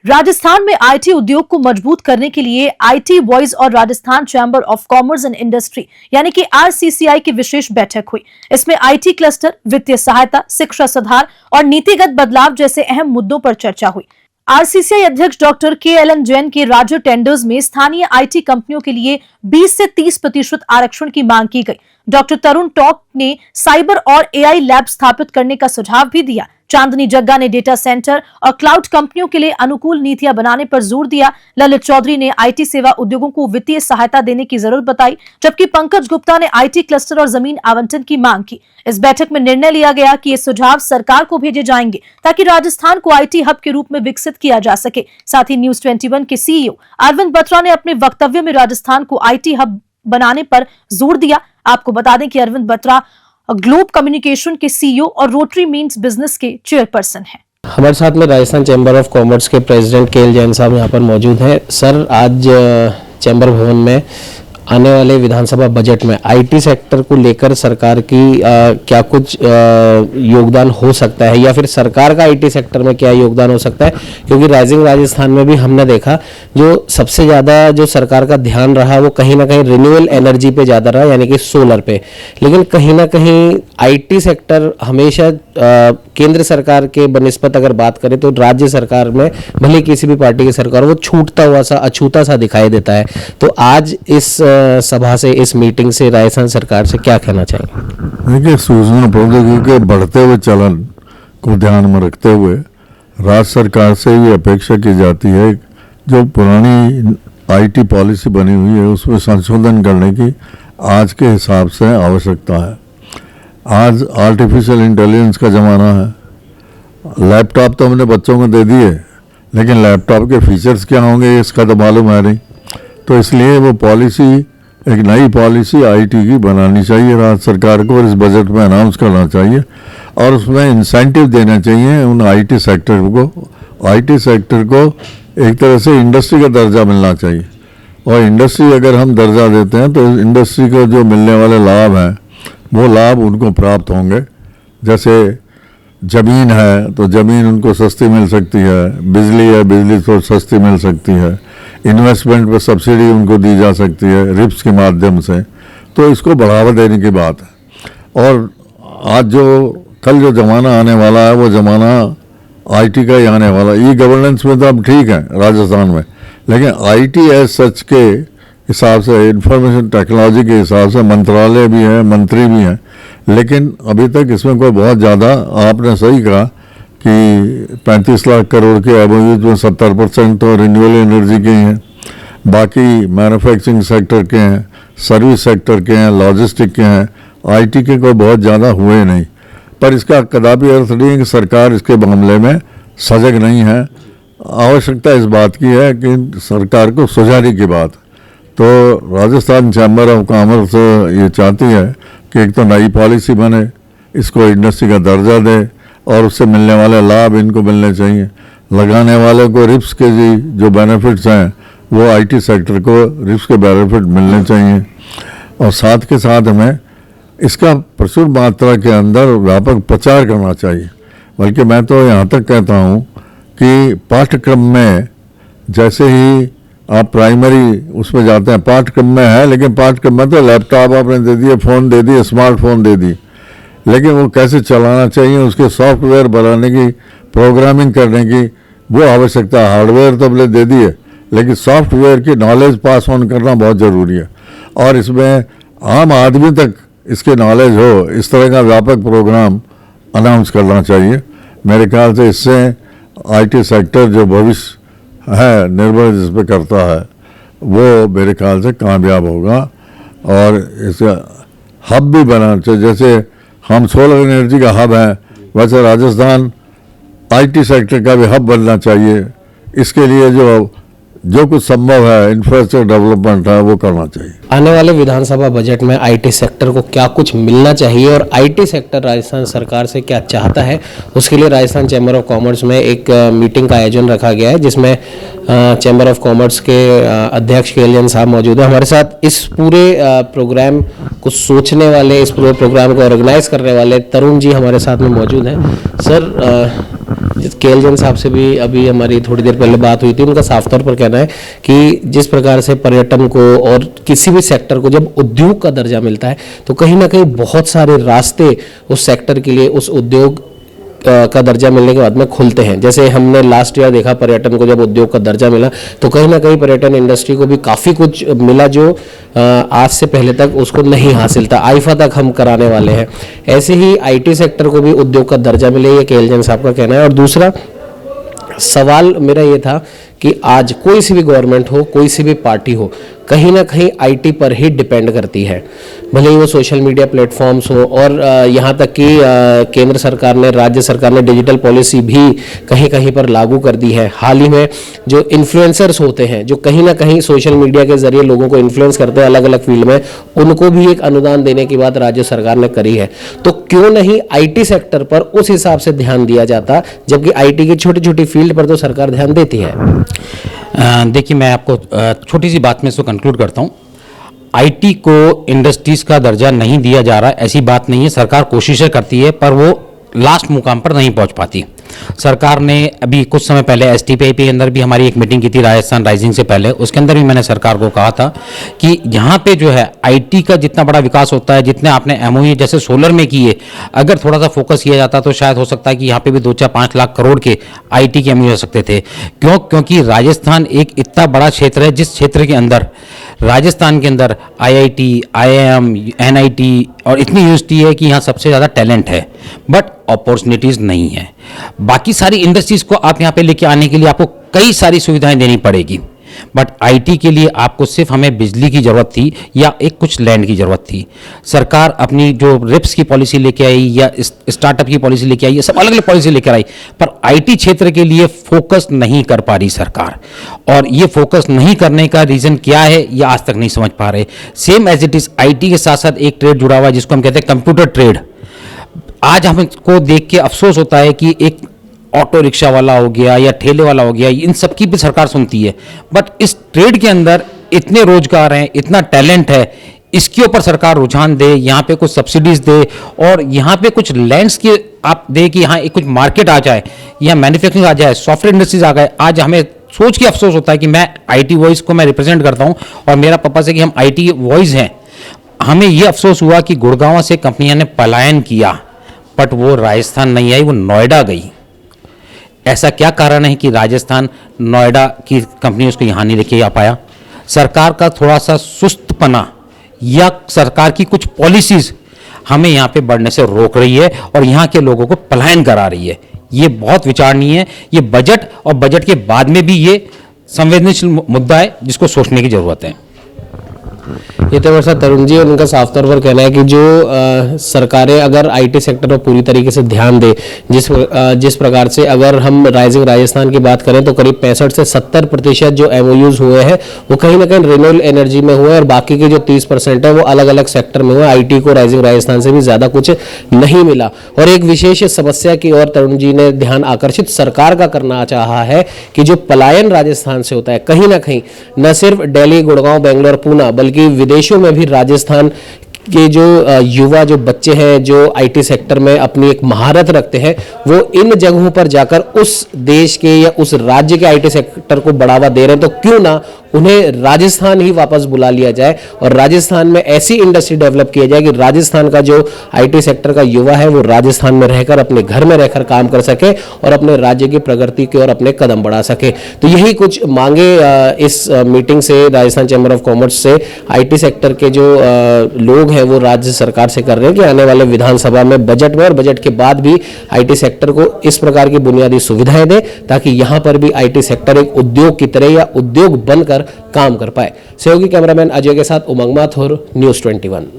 राजस्थान में आईटी उद्योग को मजबूत करने के लिए आईटी वॉइस और Rajasthan chamber of commerce and industry यानी कि आरसीसीआई की विशेष बैठक हुई। इसमें आईटी क्लस्टर, वित्तीय सहायता, शिक्षा सुधार और नीतिगत बदलाव जैसे अहम मुद्दों पर चर्चा हुई। आरसीसीआई अध्यक्ष डॉक्टर KLN जैन के राज्य टेंडर्स में स्थानीय आईटी कंपनियों के लिए 20 से 30% आरक्षण की मांग की गई। डॉक्टर तरुण टॉप ने साइबर और एआई लैब स्थापित करने का सुझाव भी दिया। चांदनी जग्गा ने डेटा सेंटर और क्लाउड कंपनियों के लिए अनुकूल नीतियां बनाने पर जोर दिया। ललित चौधरी ने आईटी सेवा उद्योगों को वित्तीय सहायता देने की जरूरत बताई, जबकि पंकज गुप्ता ने आईटी क्लस्टर और जमीन आवंटन की मांग की। इस बैठक में निर्णय लिया गया कि ये सुझाव सरकार को भेजे जाएंगे ताकि राजस्थान को आईटी हब के रूप में विकसित किया जा सके। साथ ही न्यूज 21 के CEO अरविंद बत्रा ने अपने वक्तव्य में राजस्थान को आईटी हब बनाने पर जोर दिया। आपको बता दें कि अरविंद बत्रा ग्लोब कम्युनिकेशन के CEO और रोटरी मीन्स बिजनेस के चेयरपर्सन हैं। हमारे साथ में राजस्थान चैम्बर ऑफ कॉमर्स के प्रेसिडेंट KL जैन साहब यहाँ पर मौजूद हैं। सर, आज चैम्बर भवन में आने वाले विधानसभा बजट में आईटी सेक्टर को लेकर सरकार की क्या कुछ योगदान हो सकता है, या फिर सरकार का आईटी सेक्टर में क्या योगदान हो सकता है? क्योंकि राइजिंग राजस्थान में भी हमने देखा जो सबसे ज़्यादा जो सरकार का ध्यान रहा वो कहीं ना कहीं रिन्यूएबल एनर्जी पे ज़्यादा रहा, यानी कि सोलर पे। लेकिन कहीं ना कहीं आईटी सेक्टर हमेशा केंद्र सरकार के बनिस्बत अगर बात करें तो राज्य सरकार में भले किसी भी पार्टी की सरकार वो छूटता हुआ सा, अछूता सा दिखाई देता है। तो आज इस सभा से, इस मीटिंग से राजस्थान सरकार से क्या कहना चाहिए? देखिए, सूचना प्रौद्योगिकी के बढ़ते हुए चलन को ध्यान में रखते हुए राज्य सरकार से ये अपेक्षा की जाती है जो पुरानी आईटी पॉलिसी बनी हुई है उसमें संशोधन करने की आज के हिसाब से आवश्यकता है। आज आर्टिफिशियल इंटेलिजेंस का ज़माना है। लैपटॉप तो हमने बच्चों को दे दिए, लेकिन लैपटॉप के फीचर्स क्या होंगे इसका तो मालूम है नहीं। तो इसलिए वो पॉलिसी, एक नई पॉलिसी आईटी की बनानी चाहिए राज्य सरकार को और इस बजट में अनाउंस करना चाहिए और उसमें इंसेंटिव देना चाहिए उन आईटी सेक्टर को। आईटी सेक्टर को एक तरह से इंडस्ट्री का दर्जा मिलना चाहिए और इंडस्ट्री अगर हम दर्जा देते हैं तो इंडस्ट्री को जो मिलने वाले लाभ हैं वो लाभ उनको प्राप्त होंगे। जैसे ज़मीन है तो ज़मीन उनको सस्ती मिल सकती है, बिजली है, बिजली तो सस्ती मिल सकती है, इन्वेस्टमेंट पर सब्सिडी उनको दी जा सकती है रिप्स के माध्यम से। तो इसको बढ़ावा देने की बात है। और आज कल जो ज़माना आने वाला है वो ज़माना आईटी का ही आने वाला। ई गवर्नेंस में तो अब ठीक है राजस्थान में, लेकिन आईटी एज सच के हिसाब से, इंफॉर्मेशन टेक्नोलॉजी के हिसाब से मंत्रालय भी है, मंत्री भी हैं, लेकिन अभी तक इसमें कोई बहुत ज़्यादा, आपने सही कहा कि 35 लाख करोड़ के एमओयूज में 70% तो रिन्यूएबल एनर्जी के हैं, बाकी मैन्युफैक्चरिंग सेक्टर के हैं, सर्विस सेक्टर के हैं, लॉजिस्टिक के हैं। आईटी के कोई बहुत ज़्यादा हुए नहीं, पर इसका कदापि अर्थ नहीं है कि सरकार इसके मामले में सजग नहीं है। आवश्यकता इस बात की है कि सरकार को सुझाने की बात। तो राजस्थान चैम्बर ऑफ कॉमर्स ये चाहती है कि एक तो नई पॉलिसी बने, इसको इंडस्ट्री का दर्जा दे और उससे मिलने वाले लाभ इनको मिलने चाहिए। लगाने वाले को रिप्स के जो बेनिफिट्स हैं वो आईटी सेक्टर को रिप्स के बेनिफिट मिलने चाहिए और साथ के साथ हमें इसका प्रचुर मात्रा के अंदर व्यापक प्रचार करना चाहिए। बल्कि मैं तो यहाँ तक कहता हूँ कि पाठ्यक्रम में, जैसे ही आप प्राइमरी उसमें जाते हैं, पाठ्यक्रम में है, लेकिन पाठ्यक्रम में तो लैपटॉप आपने दे दिए, फ़ोन दे दिए, स्मार्टफोन दे दी, लेकिन वो कैसे चलाना चाहिए, उसके सॉफ्टवेयर बनाने की, प्रोग्रामिंग करने की वो आवश्यकता। हार्डवेयर तो हमने दे दिए, लेकिन सॉफ्टवेयर की नॉलेज पास ऑन करना बहुत ज़रूरी है और इसमें आम आदमी तक इसके नॉलेज हो, इस तरह का व्यापक प्रोग्राम अनाउंस करना चाहिए। मेरे ख्याल से इससे आईटी सेक्टर जो भविष्य है निर्भर जिस पे करता है वो मेरे ख्याल से कामयाब होगा और इसे हब भी बनाना चाहिए। जैसे हम सोलर एनर्जी का हब है, वैसे राजस्थान आईटी सेक्टर का भी हब बनना चाहिए। इसके लिए जो कुछ संभव है इंफ्रास्ट्रक्चर डेवलपमेंट है वो करना चाहिए। आने वाले विधानसभा बजट में आईटी सेक्टर को क्या कुछ मिलना चाहिए और आईटी सेक्टर राजस्थान सरकार से क्या चाहता है, उसके लिए राजस्थान चैम्बर ऑफ कॉमर्स में एक मीटिंग का आयोजन रखा गया है, जिसमें चैम्बर ऑफ कॉमर्स के अध्यक्ष KL जैन साहब मौजूद हैं। हमारे साथ इस पूरे प्रोग्राम को सोचने वाले, इस पूरे प्रोग्राम को ऑर्गेनाइज करने वाले तरुण जी हमारे साथ में मौजूद हैं। सर, केएल जैन साहब से भी अभी हमारी थोड़ी देर पहले बात हुई थी। उनका साफ तौर पर कहना है कि जिस प्रकार से पर्यटन को और किसी भी सेक्टर को जब उद्योग का दर्जा मिलता है तो कहीं ना कहीं बहुत सारे रास्ते उस सेक्टर के लिए, उस उद्योग का दर्जा मिलने के बाद में खुलते हैं। जैसे हमने लास्ट ईयर देखा, पर्यटन को जब उद्योग का दर्जा मिला तो कहीं ना कहीं पर्यटन इंडस्ट्री को भी काफ़ी कुछ मिला जो आज से पहले तक उसको नहीं हासिल था। आईफा तक हम कराने वाले हैं। ऐसे ही आईटी सेक्टर को भी उद्योग का दर्जा मिले, ये केएल जैन साहब का कहना है। और दूसरा सवाल मेरा ये था कि आज कोई सी भी गवर्नमेंट हो, कोई सी भी पार्टी हो, कहीं ना कहीं आईटी पर ही डिपेंड करती है, भले ही वो सोशल मीडिया प्लेटफॉर्म्स हो। और यहाँ तक कि केंद्र सरकार ने, राज्य सरकार ने डिजिटल पॉलिसी भी कहीं कहीं पर लागू कर दी है। हाल ही में जो इन्फ्लुएंसर्स होते हैं, जो कहीं ना कहीं सोशल मीडिया के जरिए लोगों को इन्फ्लुएंस करते हैं अलग अलग फील्ड में, उनको भी एक अनुदान देने की बात राज्य सरकार ने करी है। तो क्यों नहीं आईटी सेक्टर पर उस हिसाब से ध्यान दिया जाता, जबकि आईटी की छोटी छोटी फील्ड पर तो सरकार ध्यान देती है। देखिए, मैं आपको छोटी सी बात में इसको कंक्लूड करता हूँ। आईटी को इंडस्ट्रीज का दर्जा नहीं दिया जा रहा, ऐसी बात नहीं है। सरकार कोशिशें करती है पर वो लास्ट मुकाम पर नहीं पहुंच पाती। सरकार ने अभी कुछ समय पहले एसटीपीआई के अंदर भी हमारी एक मीटिंग की थी राजस्थान राइजिंग से पहले, उसके अंदर भी मैंने सरकार को कहा था कि यहाँ पे जो है आईटी का जितना बड़ा विकास होता है, जितने आपने एमओयू जैसे सोलर में किए, अगर थोड़ा सा फोकस किया जाता तो शायद हो सकता है कि यहाँ पे भी 2-4-5 लाख करोड़ के आईटी के एमओयू हो सकते थे। क्योंकि राजस्थान एक इतना बड़ा क्षेत्र है जिस क्षेत्र के अंदर, राजस्थान के अंदर आईआईटी, आईआईएम, एनआईटी और इतनी यूनिवर्सिटी है कि यहाँ सबसे ज़्यादा टैलेंट है, बट अपॉर्चुनिटीज़ नहीं है। बाकी सारी इंडस्ट्रीज़ को आप यहाँ पे लेके आने के लिए आपको कई सारी सुविधाएं देनी पड़ेगी, बट आईटी के लिए आपको सिर्फ हमें बिजली की ज़रूरत थी या एक कुछ लैंड की ज़रूरत थी। सरकार अपनी जो रिप्स की पॉलिसी लेके आई या स्टार्टअप की पॉलिसी लेके आई, ये सब अलग अलग पॉलिसी लेकर आई, पर आईटी क्षेत्र के लिए फोकस नहीं कर पा रही सरकार। और ये फोकस नहीं करने का रीज़न क्या है, ये आज तक नहीं समझ पा रहे। Same as it is IT के साथ साथ एक ट्रेड जुड़ा हुआ है जिसको हम कहते हैं कंप्यूटर ट्रेड। आज हमको देख के अफसोस होता है कि एक ऑटो रिक्शा वाला हो गया या ठेले वाला हो गया, इन सब की भी सरकार सुनती है, बट इस ट्रेड के अंदर इतने रोजगार हैं, इतना टैलेंट है, इसके ऊपर सरकार रुझान दे, यहाँ पे कुछ सब्सिडीज दे और यहाँ पे कुछ लैंड्स की आप दे कि यहाँ एक कुछ मार्केट आ जाए, यहाँ मैन्युफैक्चरिंग आ जाए, सॉफ्टवेयर इंडस्ट्रीज आ गए। आज हमें सोच के अफसोस होता है कि मैं आईटी वॉइस को मैं रिप्रेजेंट करता हूँ और मेरा पर्पस है कि हम आईटी वॉइस हैं। हमें ये अफसोस हुआ कि गुड़गांव से कंपनियां ने पलायन किया, बट वो राजस्थान नहीं आई, वो नोएडा गई। ऐसा क्या कारण है कि राजस्थान नोएडा की कंपनी उसको यहाँ नहीं लेके आ पाया? सरकार का थोड़ा सा सुस्तपना या सरकार की कुछ पॉलिसीज हमें यहाँ पे बढ़ने से रोक रही है और यहाँ के लोगों को पलायन करा रही है। ये बहुत विचारणीय है। ये बजट और बजट के बाद में भी ये संवेदनशील मुद्दा है जिसको सोचने की जरूरत है। ये तो वर्षा तरुण जी, उनका साफ तौर पर कहना है कि जो सरकारें अगर आईटी सेक्टर पर पूरी तरीके से ध्यान दे, जिस प्रकार से अगर हम राइजिंग राजस्थान की बात करें तो करीब 65 से 70% जो एमओयूज हुए हैं वो कहीं ना कहीं रिन्यूएबल एनर्जी में हुए और बाकी के जो 30% है वो अलग अलग सेक्टर में हुए। आईटी को राइजिंग राजस्थान से भी ज्यादा कुछ नहीं मिला। और एक विशेष समस्या की ओर तरुण जी ने ध्यान आकर्षित सरकार का करना चाहा है कि जो पलायन राजस्थान से होता है, कहीं ना कहीं न सिर्फ दिल्ली, गुड़गांव, बेंगलोर, पूना, बल्कि विदेशों में भी राजस्थान के जो युवा, जो बच्चे हैं, जो आईटी सेक्टर में अपनी एक महारत रखते हैं, वो इन जगहों पर जाकर उस देश के या उस राज्य के आईटी सेक्टर को बढ़ावा दे रहे हैं। तो क्यों ना उन्हें राजस्थान ही वापस बुला लिया जाए और राजस्थान में ऐसी इंडस्ट्री डेवलप किया जाए कि राजस्थान का जो आईटी सेक्टर का युवा है वो राजस्थान में रहकर, अपने घर में रहकर काम कर सके और अपने राज्य की प्रगति की ओर अपने कदम बढ़ा सके। तो यही कुछ मांगे इस मीटिंग से राजस्थान चैम्बर ऑफ कॉमर्स से आईटी सेक्टर के जो लोग हैं वो राज्य सरकार से कर रहे हैं कि आने वाले विधानसभा में, बजट में और बजट के बाद भी आईटी सेक्टर को इस प्रकार की बुनियादी सुविधाएं दे ताकि यहां पर भी आईटी सेक्टर एक उद्योग की तरह या उद्योग बनकर काम कर पाए। सहयोगी कैमरामैन अजय के साथ उमंग माथुर, न्यूज़ 21।